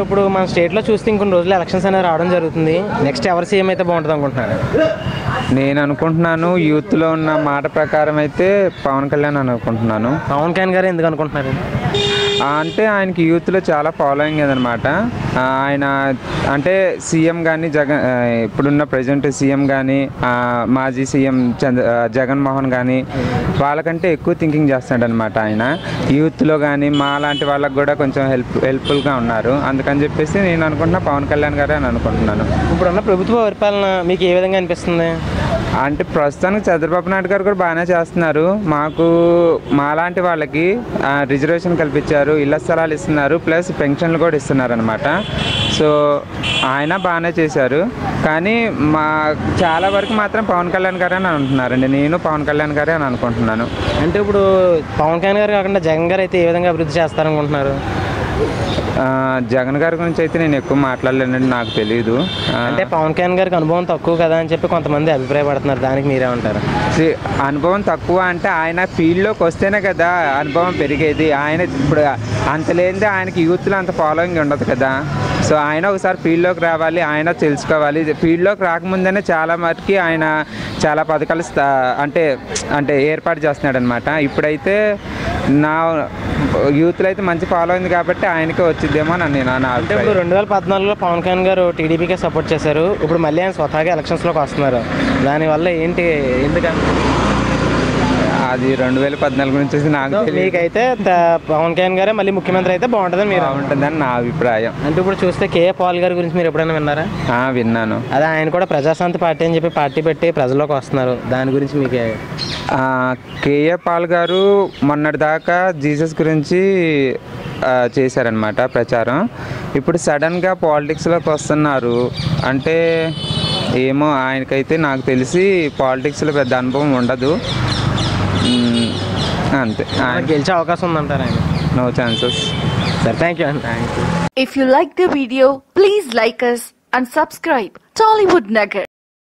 ఇప్పుడు మన స్టేట్లో చూస్తే ఇంకొన్ని రోజులు ఎలక్షన్స్ అనేవి రావడం జరుగుతుంది. నెక్స్ట్ ఎవరు సీఎం అయితే బాగుంటుంది అనుకుంటున్నారు? నేను అనుకుంటున్నాను యూత్లో ఉన్న మాట ప్రకారం అయితే పవన్ కళ్యాణ్ అని అనుకుంటున్నాను. పవన్ కళ్యాణ్ గారు ఎందుకు అనుకుంటున్నారు? అంటే ఆయనకి యూత్లో చాలా ఫాలోయింగ్ అదనమాట. ఆయన అంటే సీఎం కానీ ఇప్పుడున్న ప్రజెంట్ సీఎం కానీ మాజీ సీఎం జగన్మోహన్ కానీ వాళ్ళకంటే ఎక్కువ థింకింగ్ చేస్తాడనమాట. ఆయన యూత్లో కానీ మా లాంటి వాళ్ళకి కూడా కొంచెం హెల్ప్ఫుల్గా ఉన్నారు. అందుకని చెప్పేసి నేను అనుకుంటున్నా పవన్ కళ్యాణ్ గారే అని అనుకుంటున్నాను. ఇప్పుడున్న ప్రభుత్వ పరిపాలన మీకు ఏ విధంగా అనిపిస్తుంది? అంటే ప్రస్తుతానికి చంద్రబాబు నాయుడు గారు కూడా బాగానే చేస్తున్నారు. మాలాంటి వాళ్ళకి రిజర్వేషన్ కల్పించారు, ఇళ్ల స్థలాలు ఇస్తున్నారు, ప్లస్ పెన్షన్లు కూడా ఇస్తున్నారు అనమాట. సో ఆయన బాగానే చేశారు. కానీ చాలా వరకు మాత్రం పవన్ కళ్యాణ్ గారే అని అంటున్నారండి. నేను పవన్ కళ్యాణ్ గారే అని అనుకుంటున్నాను. అంటే ఇప్పుడు పవన్ కళ్యాణ్ గారు కాకుండా జగన్ గారు అయితే ఏ విధంగా అభివృద్ధి చేస్తారనుకుంటున్నారు? జగన్ గారి గురించి అయితే నేను ఎక్కువ మాట్లాడలేనండి, నాకు తెలియదు. అంటే పవన్ కళ్యాణ్ గారికి అనుభవం తక్కువ కదా అని చెప్పి కొంతమంది అభిప్రాయపడుతున్నారు. దానికి మీరేమంటారు? అనుభవం తక్కువ అంటే ఆయన ఫీల్డ్లోకి వస్తేనే కదా అనుభవం పెరిగేది. ఆయన ఇప్పుడు అంత లేనిదే ఆయనకి యూత్లో అంత ఫాలోయింగ్ ఉండదు కదా. సో ఆయన ఒకసారి ఫీల్డ్లోకి రావాలి, ఆయన తెలుసుకోవాలి. ఫీల్డ్లోకి రాకముందనే చాలా మటుకి ఆయన చాలా పథకాలు అంటే ఏర్పాటు చేస్తున్నాడు అనమాట. ఇప్పుడైతే నా యూత్లో అయితే మంచి ఫాలోయింగ్ కాబట్టి ఆయనకే వచ్చిద్దేమో అని నేను అంటే ఇప్పుడు 2014లో పవన్ కళ్యాణ్ గారు టీడీపీకే సపోర్ట్ చేశారు. ఇప్పుడు మళ్ళీ ఆయన స్వతహాగా ఎలక్షన్స్లోకి వస్తున్నారు. దానివల్ల ఎందుకని అది 2014 గురించి నాకు మీకైతే పవన్ కళ్యాణ్ గారే మళ్ళీ ముఖ్యమంత్రి అయితే బాగుంటుందని మీరు బాగుంటుందని నా అభిప్రాయం. అంటే ఇప్పుడు చూస్తే కేఏ పాల్ గారి గురించి మీరు ఎప్పుడైనా విన్నారా? విన్నాను. అదే ఆయన కూడా ప్రజాశాంతి పార్టీ అని చెప్పి పార్టీ పెట్టి ప్రజల్లోకి వస్తున్నారు. దాని గురించి మీకే? కేఏ పాల్ గారు మొన్నటి దాకా జీసస్ గురించి చేశారనమాట ప్రచారం. ఇప్పుడు సడన్గా పాలిటిక్స్లోకి వస్తున్నారు అంటే ఏమో, ఆయనకైతే నాకు తెలిసి పాలిటిక్స్లో పెద్ద అనుభవం ఉండదు, అంతే. గెలిచే అవకాశం ఉందంటారు ఆయన? No chances. సరే, thank you. If you like the video, please like us and subscribe Tollywood Nagar.